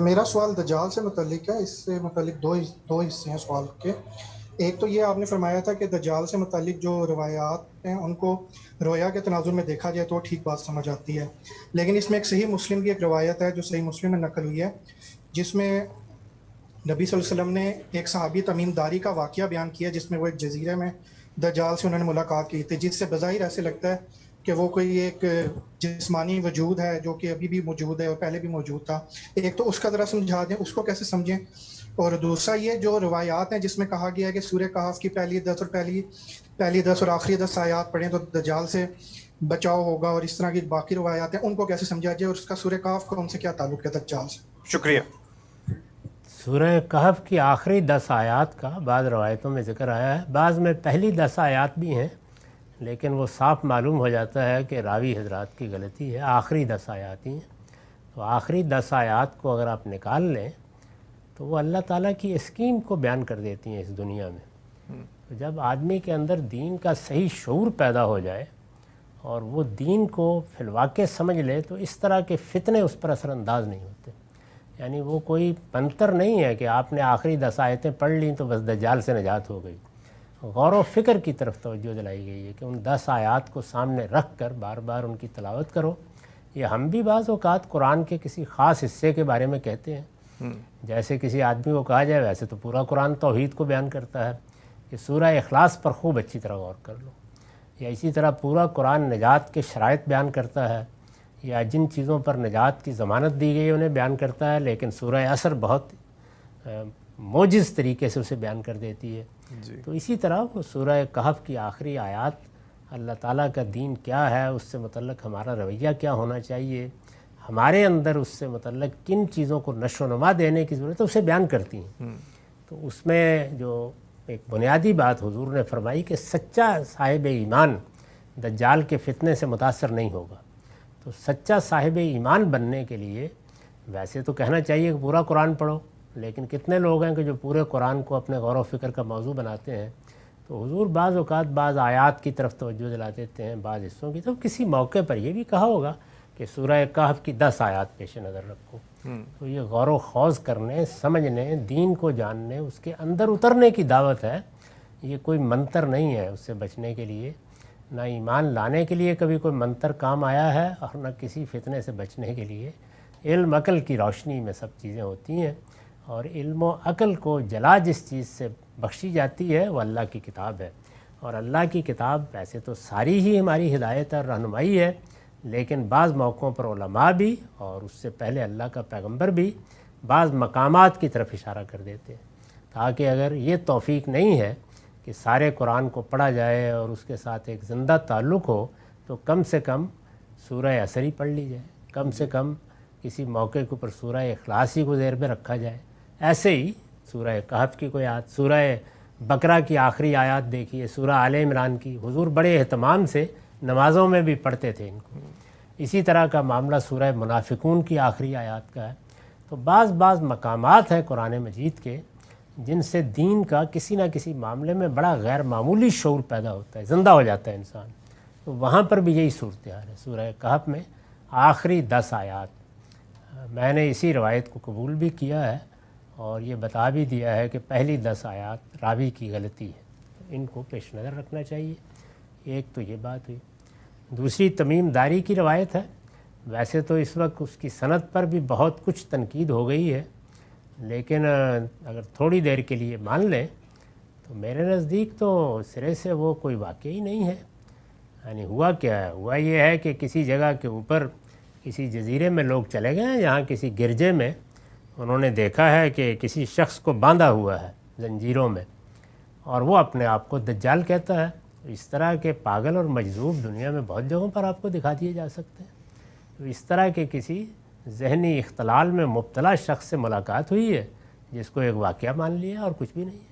میرا سوال دجال سے متعلق ہے۔ اس سے متعلق دو حصے ہیں سوال کے۔ ایک تو یہ آپ نے فرمایا تھا کہ دجال سے متعلق جو روایات ہیں ان کو رویا کے تناظر میں دیکھا جائے تو وہ ٹھیک بات سمجھ آتی ہے، لیکن اس میں ایک صحیح مسلم کی ایک روایت ہے جو صحیح مسلم میں نقل ہوئی ہے، جس میں نبی صلی اللہ علیہ وسلم نے ایک صحابی تمیم داری کا واقعہ بیان کیا جس میں وہ ایک جزیرے میں دجال سے انہوں نے ملاقات کی تھی، جس سے بظاہر ایسے لگتا ہے کہ وہ کوئی ایک جسمانی وجود ہے جو کہ ابھی بھی موجود ہے اور پہلے بھی موجود تھا۔ ایک تو اس کا ذرا سمجھا دیں، اس کو کیسے سمجھیں؟ اور دوسرا یہ جو روایات ہیں جس میں کہا گیا ہے کہ سورہ کہف کی پہلی 10 اور آخری 10 آیات پڑھیں تو دجال سے بچاؤ ہوگا، اور اس طرح کی باقی روایات ہیں ان کو کیسے سمجھا جائے، اور اس کا سورہ کہف کا ان سے کیا تعلق ہے دجال سے؟ شکریہ۔ سورہ کہف کی آخری 10 آیات کا بعض روایتوں میں ذکر آیا ہے، بعض میں پہلی 10 آیات بھی ہیں، لیکن وہ صاف معلوم ہو جاتا ہے کہ راوی حضرات کی غلطی ہے، آخری 10 آیات ہی ہیں۔ تو آخری 10 آیات کو اگر آپ نکال لیں تو وہ اللہ تعالیٰ کی اسکیم کو بیان کر دیتی ہیں اس دنیا میں۔ تو جب آدمی کے اندر دین کا صحیح شعور پیدا ہو جائے اور وہ دین کو فی الواقع سمجھ لے تو اس طرح کے فتنے اس پر اثر انداز نہیں ہوتے۔ یعنی وہ کوئی منتر نہیں ہے کہ آپ نے آخری 10 آیتیں پڑھ لیں تو بس دجال سے نجات ہو گئی۔ غور و فکر کی طرف توجہ دلائی گئی ہے کہ ان 10 آیات کو سامنے رکھ کر بار بار ان کی تلاوت کرو۔ یہ ہم بھی بعض اوقات قرآن کے کسی خاص حصے کے بارے میں کہتے ہیں، جیسے کسی آدمی کو کہا جائے ویسے تو پورا قرآن توحید کو بیان کرتا ہے کہ سورہ اخلاص پر خوب اچھی طرح غور کر لو، یا اسی طرح پورا قرآن نجات کے شرائط بیان کرتا ہے، یا جن چیزوں پر نجات کی ضمانت دی گئی انہیں بیان کرتا ہے، لیکن سورہ عصر بہت موجز طریقے سے اسے بیان کر دیتی ہے۔ تو اسی طرح وہ سورہ کہف کی آخری آیات اللہ تعالیٰ کا دین کیا ہے، اس سے متعلق ہمارا رویہ کیا ہونا چاہیے، ہمارے اندر اس سے متعلق کن چیزوں کو نشو و نما دینے کی ضرورت ہے، اسے بیان کرتی ہیں۔ تو اس میں جو ایک بنیادی بات حضور نے فرمائی کہ سچا صاحب ایمان دجال کے فتنے سے متاثر نہیں ہوگا۔ تو سچا صاحب ایمان بننے کے لیے ویسے تو کہنا چاہیے کہ پورا قرآن پڑھو، لیکن کتنے لوگ ہیں کہ جو پورے قرآن کو اپنے غور و فکر کا موضوع بناتے ہیں؟ تو حضور بعض اوقات بعض آیات کی طرف توجہ دلا دیتے ہیں، بعض حصوں کی، تو کسی موقع پر یہ بھی کہا ہوگا کہ سورہ کہف کی 10 آیات پیش نظر رکھو۔ تو یہ غور و خوض کرنے، سمجھنے، دین کو جاننے، اس کے اندر اترنے کی دعوت ہے۔ یہ کوئی منتر نہیں ہے اس سے بچنے کے لیے، نہ ایمان لانے کے لیے کبھی کوئی منتر کام آیا ہے، اور نہ کسی فتنے سے بچنے کے لیے۔ علم عقل کی روشنی میں سب چیزیں ہوتی ہیں، اور علم و عقل کو جلا جس چیز سے بخشی جاتی ہے وہ اللہ کی کتاب ہے۔ اور اللہ کی کتاب ویسے تو ساری ہی ہماری ہدایت اور رہنمائی ہے، لیکن بعض موقعوں پر علماء بھی اور اس سے پہلے اللہ کا پیغمبر بھی بعض مقامات کی طرف اشارہ کر دیتے ہیں، تاکہ اگر یہ توفیق نہیں ہے کہ سارے قرآن کو پڑھا جائے اور اس کے ساتھ ایک زندہ تعلق ہو، تو کم سے کم سورہ عصر ہی پڑھ لی جائے، کم سے کم کسی موقع کے اوپر سورہ اخلاص ہی کو ذہن میں رکھا جائے۔ ایسے ہی سورہ کہف کی کوئی آیت، سورہ بقرہ کی آخری آیات دیکھیے، سورہ آل عمران کی، حضور بڑے اہتمام سے نمازوں میں بھی پڑھتے تھے ان کو۔ اسی طرح کا معاملہ سورہ منافقون کی آخری آیات کا ہے۔ تو بعض مقامات ہیں قرآن مجید کے جن سے دین کا کسی نہ کسی معاملے میں بڑا غیر معمولی شعور پیدا ہوتا ہے، زندہ ہو جاتا ہے انسان۔ تو وہاں پر بھی یہی صورتحال ہے۔ سورہ کہف میں آخری 10 آیات میں نے اسی روایت کو قبول بھی کیا ہے اور یہ بتا بھی دیا ہے کہ پہلی 10 آیات راوی کی غلطی ہے، ان کو پیش نظر رکھنا چاہیے۔ ایک تو یہ بات ہوئی۔ دوسری تمیم داری کی روایت ہے۔ ویسے تو اس وقت اس کی سند پر بھی بہت کچھ تنقید ہو گئی ہے، لیکن اگر تھوڑی دیر کے لیے مان لیں تو میرے نزدیک تو سرے سے وہ کوئی واقعہ ہی نہیں ہے۔ یعنی ہوا کیا ہے؟ ہوا یہ ہے کہ کسی جگہ کے اوپر کسی جزیرے میں لوگ چلے گئے ہیں، جہاں کسی گرجے میں انہوں نے دیکھا ہے کہ کسی شخص کو باندھا ہوا ہے زنجیروں میں، اور وہ اپنے آپ کو دجال کہتا ہے۔ اس طرح کے پاگل اور مجذوب دنیا میں بہت جگہوں پر آپ کو دکھا دیے جا سکتے ہیں۔ تو اس طرح کے کسی ذہنی اختلال میں مبتلا شخص سے ملاقات ہوئی ہے جس کو ایک واقعہ مان لیا اور کچھ بھی نہیں ہے۔